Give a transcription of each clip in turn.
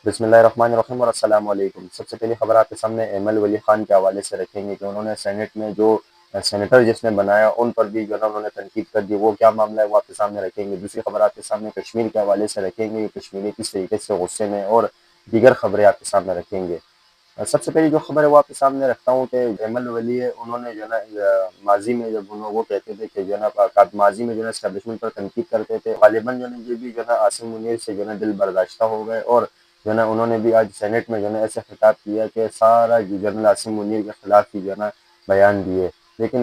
بسم اللہ الرحمن الرحیم اور السلام علیکم۔ سب سے پہلی خبر آپ کے سامنے ایمل ولی خان کے حوالے سے رکھیں گے کہ انہوں نے سینٹ میں جو سینیٹر جس نے بنایا ان پر بھی جو ہے نا انہوں نے تنقید کر دی، وہ کیا معاملہ ہے وہ آپ کے سامنے رکھیں گے۔ دوسری خبر آپ کے سامنے کشمیر کے حوالے سے رکھیں گے کہ کشمیری کس طریقے سے غصے میں، اور دیگر خبریں آپ کے سامنے رکھیں گے۔ سب سے پہلی جو خبر ہے وہ آپ کے سامنے رکھتا ہوں کہ ایمل ولی ہے، انہوں نے جو ہے نا ماضی میں جب وہ کہتے تھے کہ جو ہے نا ماضی میں جو ہے نا اسٹیبلشمنٹ پر تنقید کرتے تھے، غالباً جو ہے نا یہ بھی جو ہے نا عاصم منیر سے جو ہے نا دل برداشتہ ہو گئے، اور جو ہے نا انہوں نے بھی آج سینٹ میں جو ہے نا ایسے خطاب کیا کہ سارا جنرل عاصم منیر کے خلاف ہی جو ہے نا بیان دیے۔ لیکن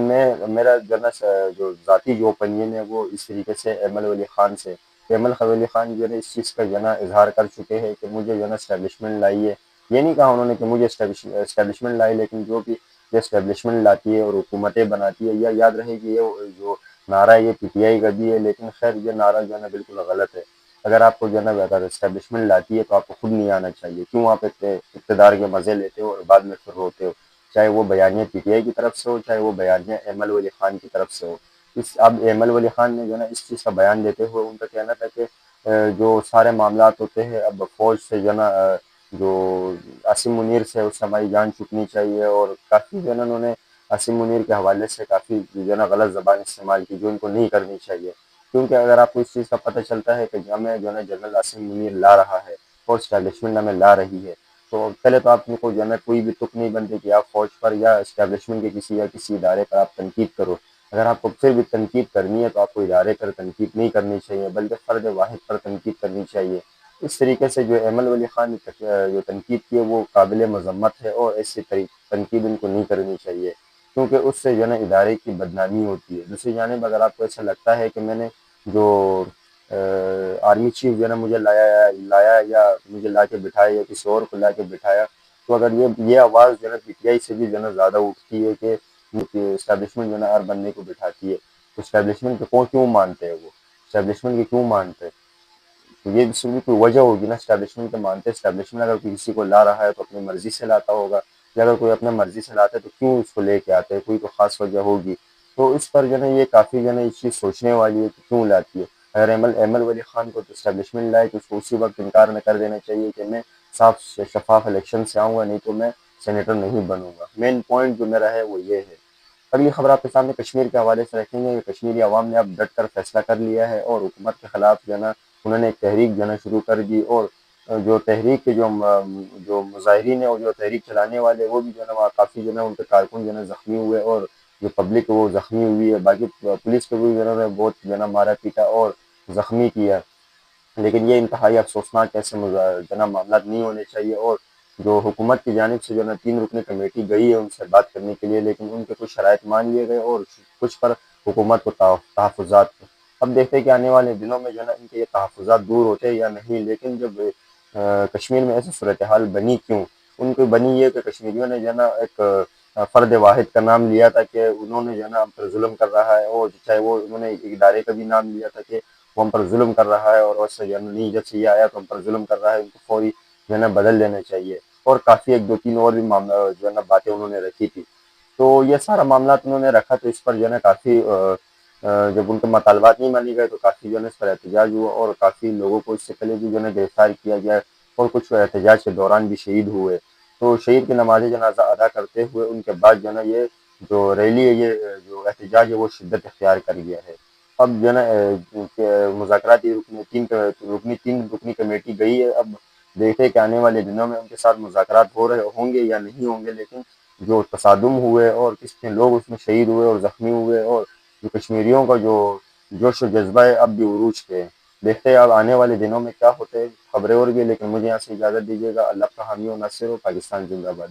میرا جو ہے نا جو ذاتی جو اوپینین ہے وہ اس طریقے سے ایمل ولی خان سے، ایمل ولی خان جو ہے نا اس چیز کا جو ہے نا اظہار کر چکے ہیں کہ مجھے جو ہے نا اسٹیبلشمنٹ لائیے۔ یہ نہیں کہا انہوں نے کہ مجھے اسٹیبلشمنٹ لائی، لیکن جو بھی یہ اسٹیبلشمنٹ لاتی ہے اور حکومتیں بناتی ہے، یا یاد رہے کہ یہ جو نعرہ ہے یہ پی ٹی آئی کا بھی ہے، لیکن خیر یہ نعرہ جو ہے نا بالکل غلط ہے۔ اگر آپ کو جو ہے نا اگر اسٹیبلشمنٹ لاتی ہے تو آپ کو خود نہیں آنا چاہیے، کیوں آپ اقتدار کے مزے لیتے ہو اور بعد میں پھر روتے ہو، چاہے وہ بیانیہ پی ٹی آئی کی طرف سے ہو، چاہے وہ بیانیہ ایمل ولی خان کی طرف سے ہو۔ اب ایمل ولی خان نے جو ہے نا اس چیز کا بیان دیتے ہوئے ان کا کہنا تھا کہ جو سارے معاملات ہوتے ہیں اب فوج سے جو ہے نا جو عاصم منیر سے اس سے ہماری جان چھوٹنی چاہیے، اور کافی جو ہے نا انہوں نے عاصم منیر کے حوالے سے کافی جو ہے نا غلط زبان استعمال کی جو ان کو نہیں کرنی چاہیے، کیونکہ اگر آپ کو اس چیز کا پتہ چلتا ہے کہ ہمیں جو ہے نا جنرل عاصم منیر لا رہا ہے اور اسٹیبلشمنٹ ہمیں لا رہی ہے، تو پہلے تو آپ کو جو ہے نا کوئی بھی تک نہیں بنتی کہ آپ فوج پر یا اسٹیبلشمنٹ کے کسی ادارے پر آپ تنقید کرو۔ اگر آپ کو پھر بھی تنقید کرنی ہے تو آپ کو ادارے پر تنقید نہیں کرنی چاہیے، بلکہ فرد واحد پر تنقید کرنی چاہیے۔ اس طریقے سے جو ایمل ولی خان نے جو تنقید کی ہے وہ قابل مذمت ہے، اور ایسی تنقید ان کو نہیں کرنی چاہیے، کیونکہ اس سے جو ہے نا ادارے کی بدنامی ہوتی ہے۔ دوسری جانب اگر آپ کو ایسا لگتا ہے کہ میں نے جو آرمی چیف جو ہے نا مجھے لایا یا مجھے لا کے بٹھایا یا کسی اور کو لا کے بٹھایا، تو اگر یہ آواز جو ہے نا پی ٹی آئی سے بھی جو ہے نا زیادہ اٹھتی ہے کہ اسٹیبلشمنٹ جو ہے نا ہر بندے کو بٹھاتی ہے، تو اسٹیبلشمنٹ کو کیوں مانتے ہیں وہ، اسٹیبلشمنٹ کی کیوں مانتے ہیں؟ تو یہ اس کی کوئی وجہ ہوگی نا، اسٹیبلشمنٹ کے مانتے، اسٹیبلشمنٹ اگر کسی کو لا رہا ہے تو اپنی مرضی سے لاتا ہوگا، یا اگر کوئی اپنے مرضی سے لاتا ہے تو کیوں اس کو لے کے آتے ہیں، کوئی تو خاص وجہ ہوگی۔ تو اس پر جو ہے نا یہ کافی جو ہے نا اس چیز سوچنے والی ہے کہ کیوں لاتی ہے۔ اگر ایمل ولی خان کو تو اسٹیبلشمنٹ لائے تو اس کو اسی وقت انکار نہ کر دینا چاہیے کہ میں صاف شفاف الیکشن سے آؤں گا، نہیں تو میں سینیٹر نہیں بنوں گا۔ مین پوائنٹ جو میرا ہے وہ یہ ہے۔ اگلی خبر آپ کے سامنے کشمیر کے حوالے سے رکھیں گے کہ کشمیری عوام نے اب ڈٹ کر فیصلہ کر لیا ہے، اور حکومت کے خلاف جو ہے نا انہوں نے ایک تحریک جو ہے نا شروع کر دی، اور جو تحریک کے جو مظاہرین ہیں اور جو تحریک چلانے والے وہ بھی جو ہے نا وہاں کافی جو ہے نا ان کے کارکن جو ہے نا زخمی ہوئے، اور جو پبلک وہ زخمی ہوئی ہے، باقی پولیس کو بھی جو ہے نا بہت جو ہے نا مارا پیٹا اور زخمی کیا۔ لیکن یہ انتہائی افسوسناک ایسے جو ہے نا معاملات نہیں ہونے چاہیے، اور جو حکومت کی جانب سے جو ہے نا 3 رکنی کمیٹی گئی ہے ان سے بات کرنے کے لیے، لیکن ان کے کچھ شرائط مان لیے گئے اور کچھ پر حکومت کو تحفظات۔ اب دیکھتے ہیں کہ آنے والے دنوں میں جو ہے نا ان کے یہ تحفظات دور ہوتے ہیں یا نہیں، لیکن جب کشمیر میں ایسی صورتحال بنی کیوں؟ ان کو بنی یہ کہ کشمیریوں نے جو ہے نا ایک فرد واحد کا نام لیا تھا کہ انہوں نے جو ہے نا ہم پر ظلم کر رہا ہے، اور چاہے وہ انہوں نے ایک ادارے کا بھی نام لیا تھا کہ وہ ہم پر ظلم کر رہا ہے، اور ویسے جو ہے نا نہیں جب سے یہ آیا تو ہم پر ظلم کر رہا ہے، ان کو فوری جو ہے نا بدل لینا چاہیے، اور کافی 1 2 3 اور بھی معاملہ جو ہے نا باتیں انہوں نے رکھی تھی۔ تو یہ سارا معاملات انہوں نے رکھا، تو اس پر جو ہے نا کافی جب ان کے مطالبات نہیں مانی گئے تو کافی جو ہے نا اس پر احتجاج ہوا، اور کافی لوگوں کو اس سے پہلے بھی جو ہے نا گرفتار کیا گیا، اور کچھ احتجاج کے دوران بھی شہید ہوئے۔ تو شہید کی نماز جنازہ ادا کرتے ہوئے ان کے بعد جو ہے نا یہ جو ریلی ہے، یہ جو احتجاج ہے وہ شدت اختیار کر گیا ہے۔ اب جو ہے نا مذاکراتی تین رکنی کمیٹی گئی ہے، اب دیکھے کہ آنے والے دنوں میں ان کے ساتھ مذاکرات ہو رہے ہوں گے یا نہیں ہوں گے، لیکن جو تصادم ہوئے اور کتنے لوگ اس میں شہید ہوئے اور زخمی ہوئے، اور جو کشمیریوں کا جو جوش و جذبہ ہے اب بھی عروج پہ ہے۔ دیکھتے ہیں اب آنے والے دنوں میں کیا ہوتے ہیں، خبریں اور بھی، لیکن مجھے یہاں سے اجازت دیجیے گا۔ اللہ کا حامی و ناصر ہو، پاکستان زندہ باد۔